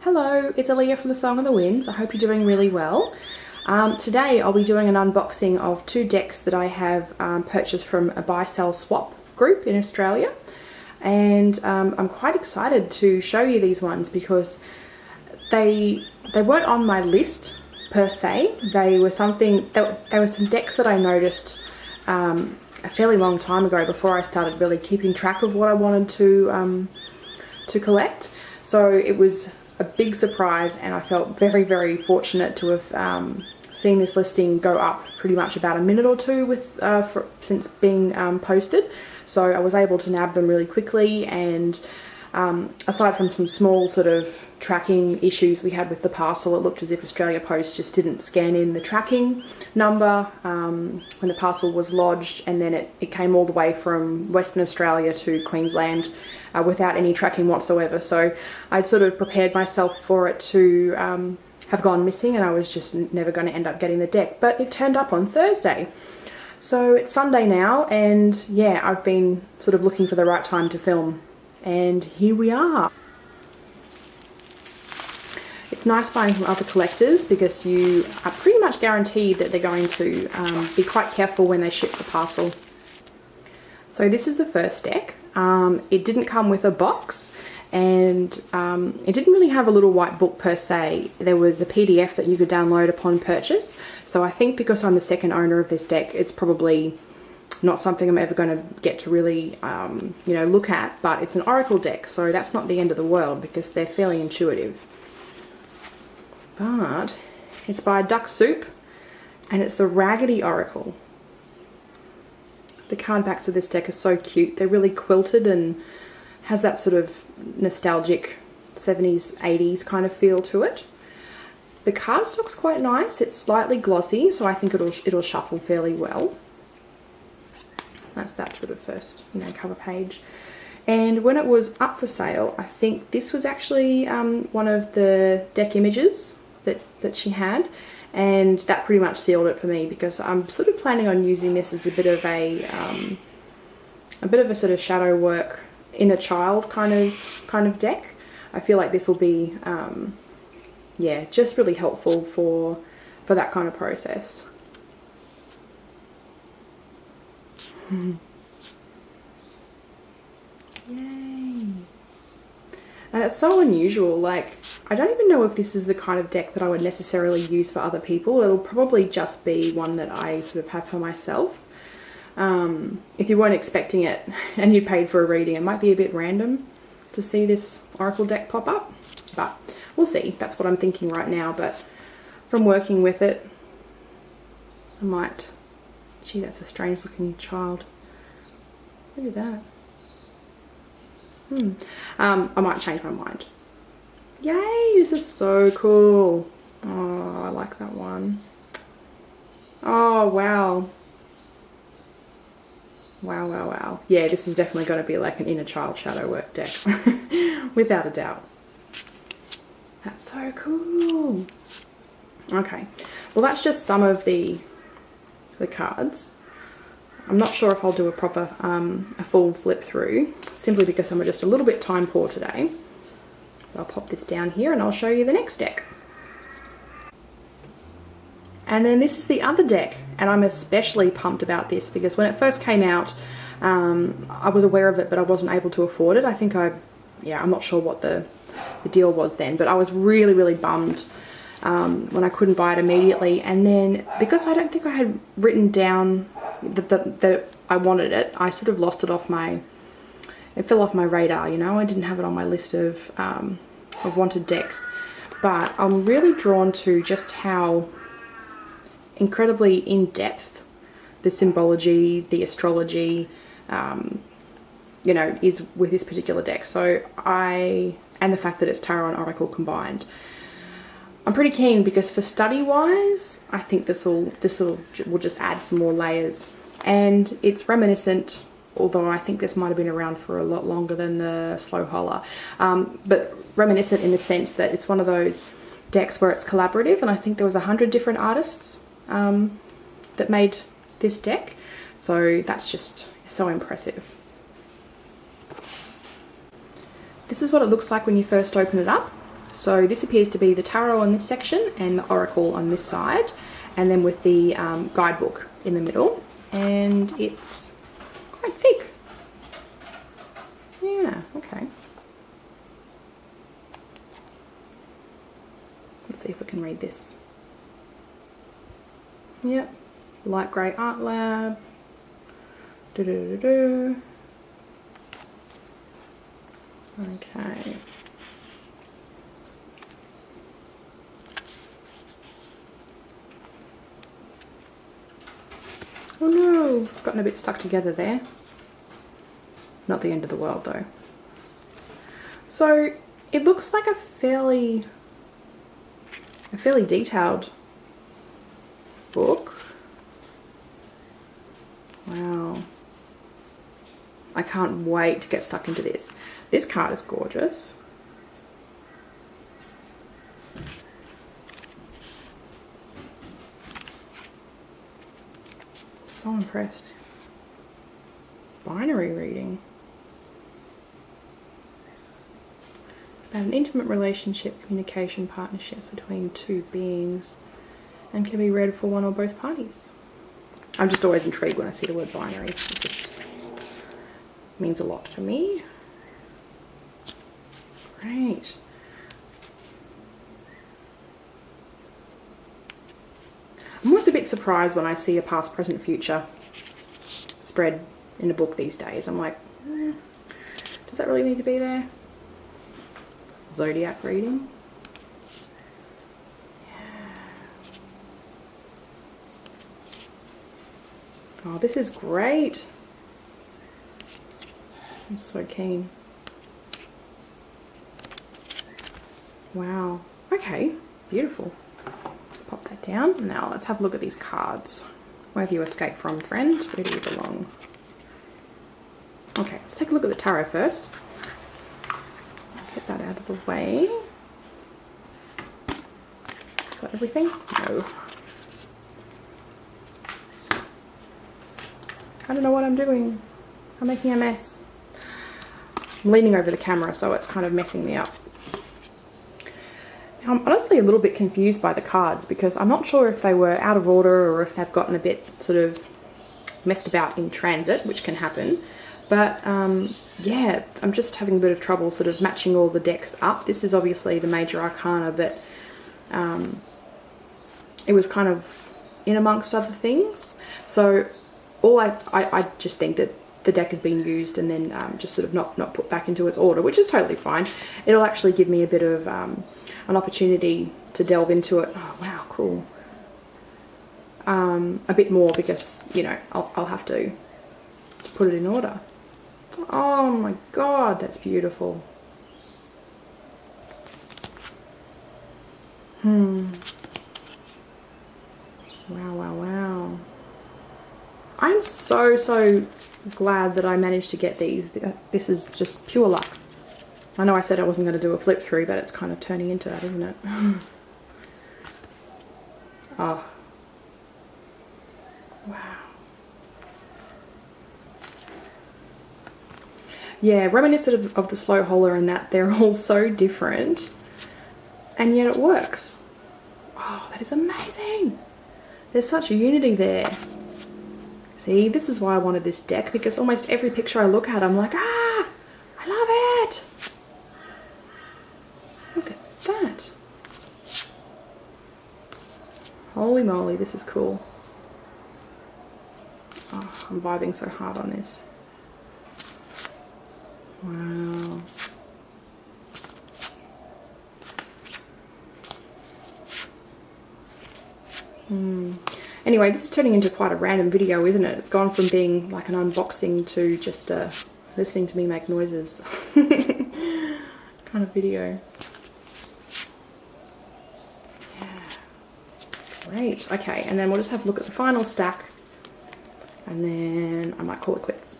Hello, it's Aaliyah from the Song of the Winds. I hope you're doing really well. Today I'll be doing an unboxing of two decks that I have purchased from a buy sell swap group in Australia, and I'm quite excited to show you these ones because they weren't on my list per se. They were some decks that I noticed a fairly long time ago before I started really keeping track of what I wanted to collect. So it was a big surprise, and I felt very, very fortunate to have seen this listing go up pretty much about a minute or two since being posted. So I was able to nab them really quickly, and aside from some small sort of tracking issues we had with the parcel, it looked as if Australia Post just didn't scan in the tracking number when the parcel was lodged, and then it came all the way from Western Australia to Queensland without any tracking whatsoever. So I'd sort of prepared myself for it to have gone missing, and I was just never going to end up getting the deck. But it turned up on Thursday. So it's Sunday now, and yeah, I've been sort of looking for the right time to film, and here we are. It's nice buying from other collectors because you are pretty much guaranteed that they're going to be quite careful when they ship the parcel. So this is the first deck. It didn't come with a box, and it didn't really have a little white book per se. There was a PDF that you could download upon purchase. So I think because I'm the second owner of this deck, it's probably not something I'm ever going to get to really look at, but it's an Oracle deck, so that's not the end of the world because they're fairly intuitive. But it's by Duck Soup, and it's the Raggedy Oracle. The card backs of this deck are so cute. They're really quilted and has that sort of nostalgic 70s, 80s kind of feel to it. The cardstock's quite nice. It's slightly glossy, so I think it'll shuffle fairly well. That's that sort of first, cover page. And when it was up for sale, I think this was actually one of the deck images that she had, and that pretty much sealed it for me because I'm sort of planning on using this as a bit of a sort of shadow work inner child kind of deck. I feel like this will be yeah, just really helpful for that kind of process. Yay! And it's so unusual. Like, I don't even know if this is the kind of deck that I would necessarily use for other people. It'll probably just be one that I sort of have for myself. If you weren't expecting it and you paid for a reading, it might be a bit random to see this Oracle deck pop up, but we'll see. That's what I'm thinking right now, but from working with it, I might... Gee, that's a strange looking child. Look at that. I might change my mind. Yay, this is so cool. Oh, I like that one. Oh, wow. Wow, wow, wow. Yeah, this is definitely going to be like an inner child shadow work deck. Without a doubt. That's so cool. Okay, well that's just some of the cards. I'm not sure if I'll do a full flip through, simply because I'm just a little bit time poor today. I'll pop this down here and I'll show you the next deck. And then this is the other deck, and I'm especially pumped about this because when it first came out, I was aware of it, but I wasn't able to afford it. I think I'm not sure what the deal was then, but I was really, really bummed when I couldn't buy it immediately. And then because I don't think I had written down that I wanted it, I sort of lost it off it fell off my radar, I didn't have it on my list of wanted decks. But I'm really drawn to just how incredibly in-depth the symbology, the astrology, is with this particular deck. So and the fact that it's Tarot and Oracle combined. I'm pretty keen because for study-wise, I think this will just add some more layers. And it's reminiscent, although I think this might have been around for a lot longer than the Slow Holler, but reminiscent in the sense that it's one of those decks where it's collaborative, and I think there was 100 different artists that made this deck, so that's just so impressive. This is what it looks like when you first open it up. So this appears to be the tarot on this section and the oracle on this side, and then with the guidebook in the middle, and it's quite thick. Yeah, okay. Let's see if we can read this. Yep, light grey art lab. Do-do-do-do. Okay. Oh no, it's gotten a bit stuck together there. Not the end of the world though. So it looks like a fairly detailed book. Wow. I can't wait to get stuck into this. This card is gorgeous. So impressed. Binary reading. It's about an intimate relationship, communication, partnerships between two beings, and can be read for one or both parties. I'm just always intrigued when I see the word binary. It just means a lot to me. Great. I'm always a bit surprised when I see a past, present, future spread in a book these days. I'm like, does that really need to be there? Zodiac reading. Yeah. Oh, this is great. I'm so keen. Wow. Okay, beautiful. Pop that down. Now let's have a look at these cards. Where have you escaped from, friend? Where do you belong? Okay, let's take a look at the tarot first. Get that out of the way. Got everything? No. I don't know what I'm doing. I'm making a mess. I'm leaning over the camera, so it's kind of messing me up. I'm honestly a little bit confused by the cards because I'm not sure if they were out of order or if they've gotten a bit sort of messed about in transit, which can happen. But yeah, I'm just having a bit of trouble sort of matching all the decks up. This is obviously the major arcana, but it was kind of in amongst other things. So all I just think that the deck has been used and then just sort of not put back into its order, which is totally fine. It'll actually give me a bit of an opportunity to delve into it. Oh wow, cool. A bit more because, you know, I'll have to put it in order. Oh my god, that's beautiful. Wow, wow, wow. I'm so glad that I managed to get these. This is just pure luck. I know I said I wasn't going to do a flip through, but it's kind of turning into that, isn't it? Oh. Wow. Yeah, reminiscent of the slow holler and that they're all so different, and yet it works. Oh, that is amazing. There's such unity there. See, this is why I wanted this deck, because almost every picture I look at, I'm like, ah, I love it. Look at that. Holy moly, this is cool. Oh, I'm vibing so hard on this. Wow. Anyway, this is turning into quite a random video, isn't it? It's gone from being like an unboxing to just listening to me make noises kind of video. Yeah. Great. Okay, and then we'll just have a look at the final stack and then I might call it quits.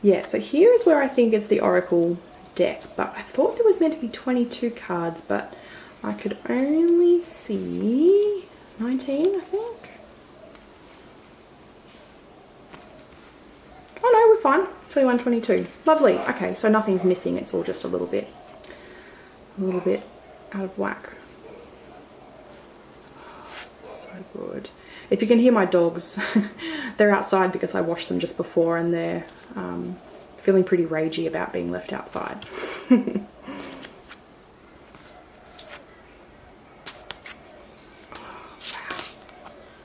Yeah, so here is where I think it's the Oracle deck, but I thought there was meant to be 22 cards, but I could only see 19, I think. Oh no, we're fine. 21, 22. Lovely. Okay, so nothing's missing. It's all just a little bit out of whack. Oh, this is so good. If you can hear my dogs, they're outside because I washed them just before, and they're feeling pretty ragey about being left outside.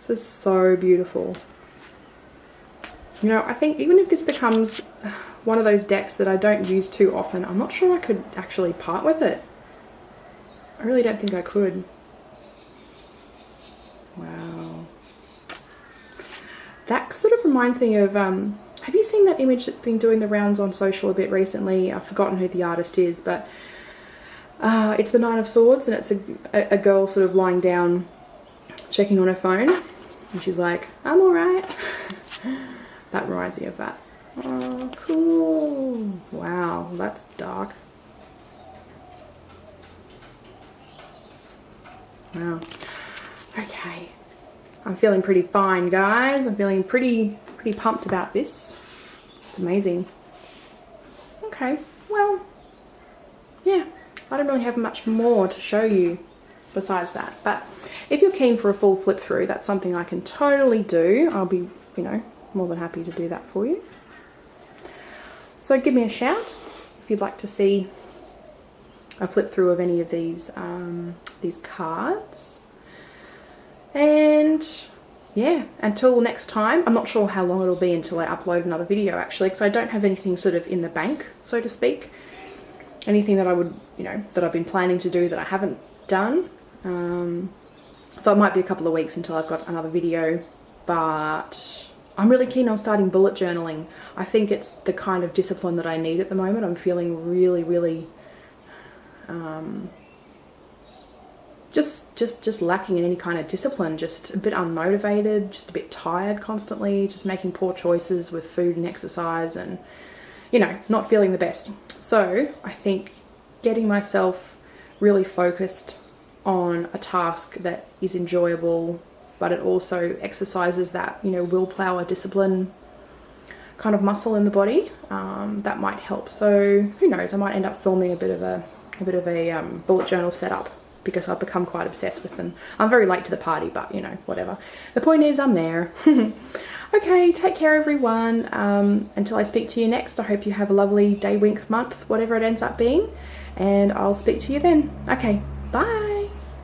This is so beautiful. You know, I think even if this becomes one of those decks that I don't use too often, I'm not sure I could actually part with it. I really don't think I could. Wow. That sort of reminds me of, have you seen that image that's been doing the rounds on social a bit recently? I've forgotten who the artist is, but it's the Nine of Swords, and it's a girl sort of lying down checking on her phone, and she's like, I'm alright. That reminds me of that. Oh, cool. Wow, that's dark. Wow. Okay. I'm feeling pretty fine, guys. I'm feeling pretty pumped about this. It's amazing. Okay, well, yeah, I don't really have much more to show you besides that, but if you're keen for a full flip through, that's something I can totally do. I'll be, you know, more than happy to do that for you. So give me a shout if you'd like to see a flip through of any of these cards. And yeah, until next time, I'm not sure how long it'll be until I upload another video actually, because I don't have anything sort of in the bank, so to speak. Anything that I would, you know, that I've been planning to do that I haven't done. So it might be a couple of weeks until I've got another video, but I'm really keen on starting bullet journaling. I think it's the kind of discipline that I need at the moment. I'm feeling really just lacking in any kind of discipline, just a bit unmotivated, just a bit tired constantly, just making poor choices with food and exercise, and, you know, not feeling the best. So I think getting myself really focused on a task that is enjoyable, but it also exercises that, you know, willpower, discipline kind of muscle in the body, that might help. So who knows, I might end up filming a bit of a bullet journal setup, because I've become quite obsessed with them. I'm very late to the party, but you know, whatever. The point is, I'm there. Okay, take care everyone. Until I speak to you next, I hope you have a lovely day, week, month, whatever it ends up being, and I'll speak to you then. Okay, bye.